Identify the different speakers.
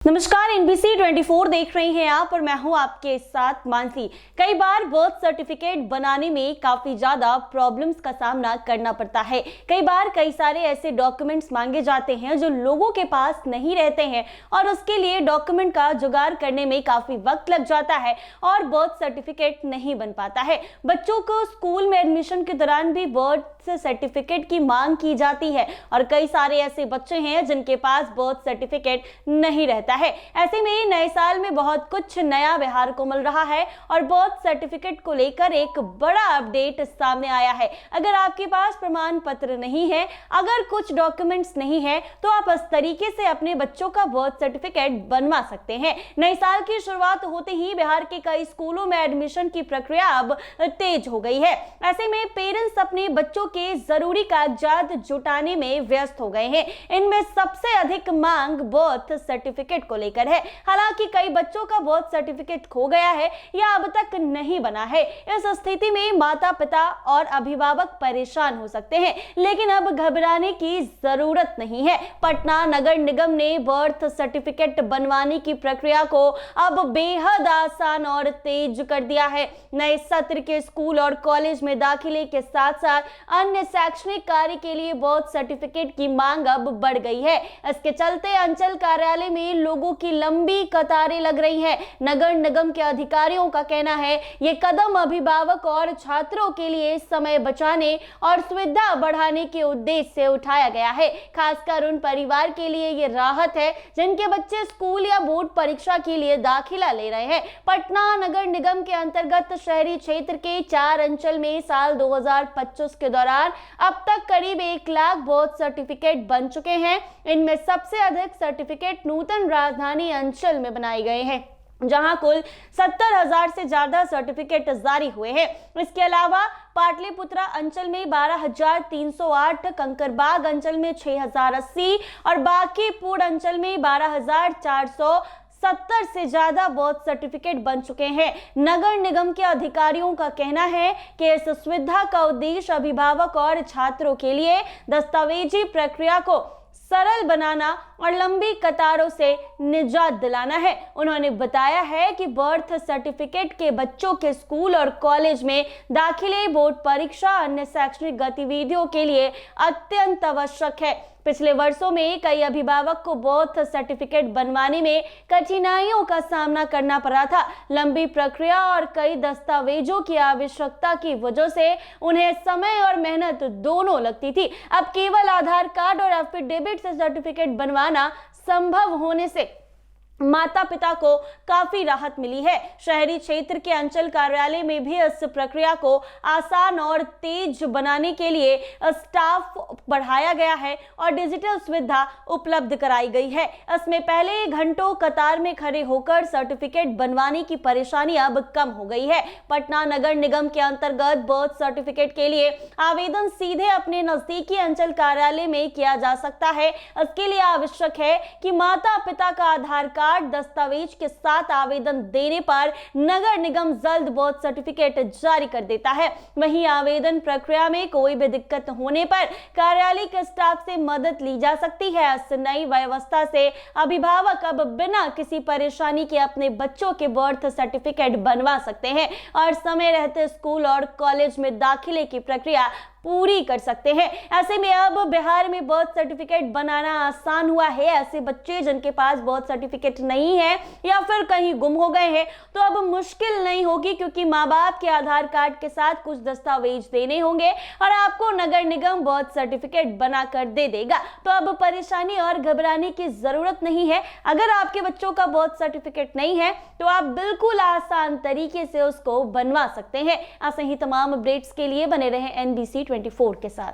Speaker 1: नमस्कार, एनबीसी 24 देख रहे हैं आप और मैं हूं आपके साथ मानसी। कई बार बर्थ सर्टिफिकेट बनाने में काफी ज्यादा प्रॉब्लम्स का सामना करना पड़ता है। कई बार कई सारे ऐसे डॉक्यूमेंट्स मांगे जाते हैं जो लोगों के पास नहीं रहते हैं और उसके लिए डॉक्यूमेंट का जुगाड़ करने में काफी वक्त लग जाता है और बर्थ सर्टिफिकेट नहीं बन पाता है। बच्चों को स्कूल में एडमिशन के दौरान भी बर्थ सर्टिफिकेट की मांग की जाती है और कई सारे ऐसे बच्चे हैं जिनके पास बर्थ सर्टिफिकेट नहीं रहता है। ऐसे में नए साल में बहुत कुछ नया बिहार को मिल रहा है और बर्थ सर्टिफिकेट को लेकर एक बड़ा अपडेट सामने आया है। अगर आपके पास प्रमाण पत्र नहीं है, अगर कुछ डॉक्यूमेंट्स नहीं है, तो आप इस तरीके से अपने बच्चों का बर्थ सर्टिफिकेट बनवा सकते हैं। नए साल की शुरुआत होते ही बिहार के कई स्कूलों में एडमिशन की प्रक्रिया अब तेज हो गई है। ऐसे में पेरेंट्स अपने बच्चों के जरूरी कागजात जुटाने में व्यस्त हो गए हैं। इनमें सबसे अधिक मांग बर्थ सर्टिफिकेट को लेकर है। हालांकि कई बच्चों का बर्थ सर्टिफिकेट खो गया है या अब तक नहीं बना है। इस स्थिति में माता पिता और अभिभावक परेशान हो सकते हैं, लेकिन अब घबराने की जरूरत नहीं है। पटना नगर निगम ने बर्थ सर्टिफिकेट बनवाने की प्रक्रिया को अब बेहद आसान और तेज कर दिया है। नए सत्र के स्कूल और कॉलेज में दाखिले के साथ साथ अन्य शैक्षणिक कार्य के लिए बर्थ सर्टिफिकेट की मांग अब बढ़ गई है। इसके चलते अंचल कार्यालय में लोगों की लंबी कतारें लग रही हैं। नगर निगम के अधिकारियों का कहना है ये कदम अभिभावक और छात्रों के लिए समय बचाने और सुविधा बढ़ाने के उद्देश्य से उठाया गया है। खासकर उन परिवार के लिए ये राहत है जिनके बच्चे स्कूल या बोर्ड परीक्षा के लिए दाखिला ले रहे हैं। पटना नगर निगम के अंतर्गत शहरी क्षेत्र के 4 अंचल में साल 2025 के दौरान अब तक करीब 1 लाख बर्थ सर्टिफिकेट बन चुके हैं। इनमें सबसे अधिक सर्टिफिकेट नूतन राजधानी अंचल में बनाए गए हैं, जहां कुल 70,000 से ज्यादा सर्टिफिकेट जारी हुए हैं। इसके अलावा पाटलिपुत्रा अंचल में 12,308, कंकरबाग अंचल में 6,080 और बांकीपुर अंचल में 12,470 से ज्यादा बर्थ सर्टिफिकेट बन चुके हैं। नगर निगम के अधिकारियों का कहना है कि इस सुविधा का उद्देश्य अभिभावक और छात्रों के लिए दस्तावेजी प्रक्रिया को सरल बनाना और लंबी कतारों से निजात दिलाना है। उन्होंने बताया है कि बर्थ सर्टिफिकेट के बच्चों के स्कूल और कॉलेज में दाखिले, बोर्ड परीक्षा, अन्य शैक्षणिक गतिविधियों के लिए अत्यंत आवश्यक है। पिछले वर्षों में कई अभिभावक को बर्थ सर्टिफिकेट बनवाने में कठिनाइयों का सामना करना पड़ा था। लंबी प्रक्रिया और कई दस्तावेजों की आवश्यकता की वजह से उन्हें समय और मेहनत दोनों लगती थी। अब केवल आधार कार्ड और एफिडेविट से सर्टिफिकेट बनवाना संभव होने से माता पिता को काफी राहत मिली है। शहरी क्षेत्र के अंचल कार्यालय में भी इस प्रक्रिया को आसान और तेज बनाने के लिए स्टाफ बढ़ाया गया है और डिजिटल सुविधा उपलब्ध कराई गई है। इसमें पहले घंटों कतार में खड़े होकर सर्टिफिकेट बनवाने की परेशानी अब कम हो गई है। पटना नगर निगम के अंतर्गत बर्थ सर्टिफिकेट के लिए आवेदन सीधे अपने नजदीकी अंचल कार्यालय में किया जा सकता है। इसके लिए आवश्यक है कि माता पिता का आधार कार्ड दस्तावेज के साथ आवेदन देने पर नगर निगम जल्द बर्थ सर्टिफिकेट जारी कर देता है। वहीं आवेदन प्रक्रिया में कोई भी दिक्कत होने पर कार्यालय के स्टाफ से मदद ली जा सकती है। इस नई व्यवस्था से अभिभावक अब बिना किसी परेशानी के अपने बच्चों के बर्थ सर्टिफिकेट बनवा सकते हैं और समय रहते स्कूल और कॉलेज में दाखिले की प्रक्रिया पूरी कर सकते हैं। ऐसे में अब बिहार में बर्थ सर्टिफिकेट बनाना आसान हुआ है। ऐसे बच्चे जिनके पास बर्थ सर्टिफिकेट नहीं है या फिर कहीं गुम हो गए हैं तो अब मुश्किल नहीं होगी, क्योंकि माँ बाप के आधार कार्ड के साथ कुछ दस्तावेज देने होंगे और आपको नगर निगम बर्थ सर्टिफिकेट बनाकर दे देगा। तो अब परेशानी और घबराने की जरूरत नहीं है। अगर आपके बच्चों का बर्थ सर्टिफिकेट नहीं है तो आप बिल्कुल आसान तरीके से उसको बनवा सकते हैं। ऐसे ही तमाम अपडेट्स के लिए बने रहें एनबीसी 24 के साथ।